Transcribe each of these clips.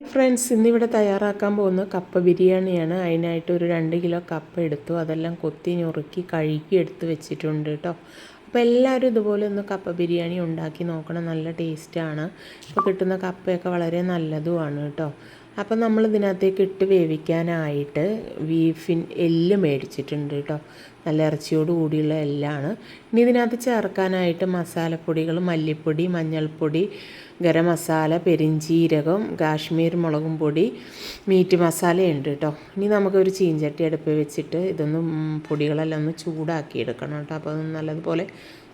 Friends, ഇന്നിവിടെ തയ്യാറാക്കാൻ പോകുന്നത് കപ്പ ബിരിയാണിയാണ്. അതിനായിട്ട് ഒരു 2 കിലോ കപ്പ എടുത്തു. അതെല്ലാം കൊത്തി ഞുറുക്കി കഴുകി എടുത്ത് വെച്ചിട്ടുണ്ട് കേട്ടോ. അപ്പോൾ എല്ലാവരും ഇതുപോലെ ഒന്ന് കപ്പ ബിരിയാണി ഉണ്ടാക്കി നോക്കണം. നല്ല ടേസ്റ്റാണ്. ഇപ്പോൾ കിട്ടുന്ന കപ്പയൊക്കെ വളരെ നല്ലതുമാണ് കേട്ടോ. അപ്പം നമ്മൾ ഇതിനകത്തേക്ക് ഇട്ട് വേവിക്കാനായിട്ട് എല്ല് മേടിച്ചിട്ടുണ്ട് കേട്ടോ. നല്ല ഇറച്ചിയോട് കൂടിയുള്ള എല്ലാമാണ്. ഇനി ഇതിനകത്ത് ചേർക്കാനായിട്ട് മസാലപ്പൊടികൾ മല്ലിപ്പൊടി, മഞ്ഞൾപ്പൊടി, ഗരം മസാല, പെരിഞ്ചീരകം, കാശ്മീർ മുളകും പൊടി, മീറ്റ് മസാലയുണ്ട് കേട്ടോ. ഇനി നമുക്കൊരു ചീഞ്ചട്ടി അടുപ്പിൽ വെച്ചിട്ട് ഇതൊന്നും പൊടികളെല്ലാം ഒന്ന് ചൂടാക്കി എടുക്കണം കേട്ടോ. അപ്പോൾ അത് നല്ലതുപോലെ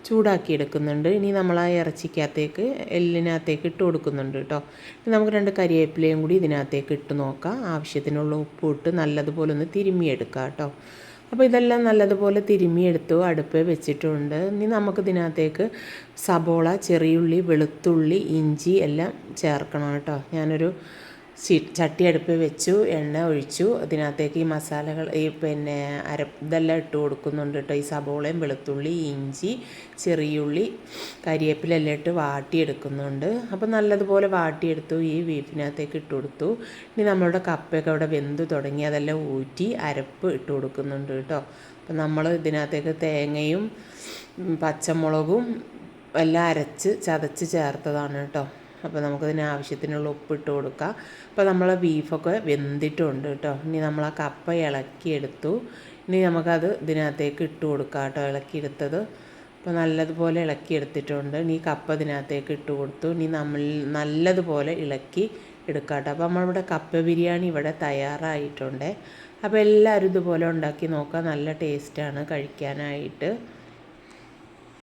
ചൂടാക്കി എടുക്കുന്നുണ്ട്. ഇനി നമ്മൾ ആ ഇറച്ചിക്കകത്തേക്ക് എല്ലിനകത്തേക്ക് ഇട്ട് കൊടുക്കുന്നുണ്ട് കേട്ടോ. ഇനി നമുക്ക് 2 കരിവേപ്പിലയും കൂടി ഇതിനകത്തേക്ക് ഇട്ട് നോക്കാം. ആവശ്യത്തിനുള്ള ഉപ്പ് ഇട്ട് നല്ലതുപോലെ ഒന്ന് തിരുമ്മിയെടുക്കാം കേട്ടോ. അപ്പോൾ ഇതെല്ലാം നല്ലതുപോലെ തിരുമ്മിയെടുത്തു അടുപ്പിൽ വെച്ചിട്ടുണ്ട്. ഇനി നമുക്കിതിനകത്തേക്ക് സബോള, ചെറിയുള്ളി, വെളുത്തുള്ളി, ഇഞ്ചി എല്ലാം ചേർക്കണം കേട്ടോ. ഞാനൊരു ചട്ടി അടുപ്പിൽ വെച്ചു, എണ്ണ ഒഴിച്ചു. അതിനകത്തേക്ക് ഈ മസാലകൾ ഇതെല്ലാം ഇട്ട് കൊടുക്കുന്നുണ്ട് കേട്ടോ. ഈ സബോളയും വെളുത്തുള്ളി, ഇഞ്ചി, ചെറിയുള്ളി, കരിവേപ്പില എല്ലാം ഇട്ട് വാട്ടിയെടുക്കുന്നുണ്ട്. അപ്പോൾ നല്ലതുപോലെ വാട്ടിയെടുത്തു. ഈ ബീഫിനകത്തേക്ക് ഇട്ട് കൊടുത്തു. ഇനി നമ്മളുടെ കപ്പയൊക്കെ അവിടെ വെന്ത് തുടങ്ങി. അതെല്ലാം ഊറ്റി അരപ്പ് ഇട്ട് കൊടുക്കുന്നുണ്ട് കേട്ടോ. അപ്പോൾ നമ്മൾ ഇതിനകത്തേക്ക് തേങ്ങയും പച്ചമുളകും എല്ലാം ചതച്ച് ചേർത്തതാണ് കേട്ടോ. അപ്പോൾ നമുക്കതിന് ആവശ്യത്തിനുള്ള ഉപ്പിട്ട് കൊടുക്കാം. അപ്പോൾ നമ്മൾ ബീഫൊക്കെ വെന്തിട്ടുണ്ട് കേട്ടോ. ഇനി നമ്മൾ ആ കപ്പ ഇളക്കിയെടുത്തു. ഇനി നമുക്കത് ഇതിനകത്തേക്ക് ഇട്ട് കൊടുക്കാം കേട്ടോ. ഇളക്കിയെടുത്തത് അപ്പോൾ നല്ലതുപോലെ ഇളക്കിയെടുത്തിട്ടുണ്ട്. ഇനി കപ്പ ഇതിനകത്തേക്ക് ഇട്ട് കൊടുത്തു. ഇനി നമ്മൾ നല്ലതുപോലെ ഇളക്കി എടുക്കാം കേട്ടോ. അപ്പോൾ നമ്മളിവിടെ കപ്പ ബിരിയാണി ഇവിടെ തയ്യാറായിട്ടുണ്ട്. അപ്പോൾ എല്ലാവരും ഇതുപോലെ ഉണ്ടാക്കി നോക്കുക. നല്ല ടേസ്റ്റാണ് കഴിക്കാനായിട്ട്.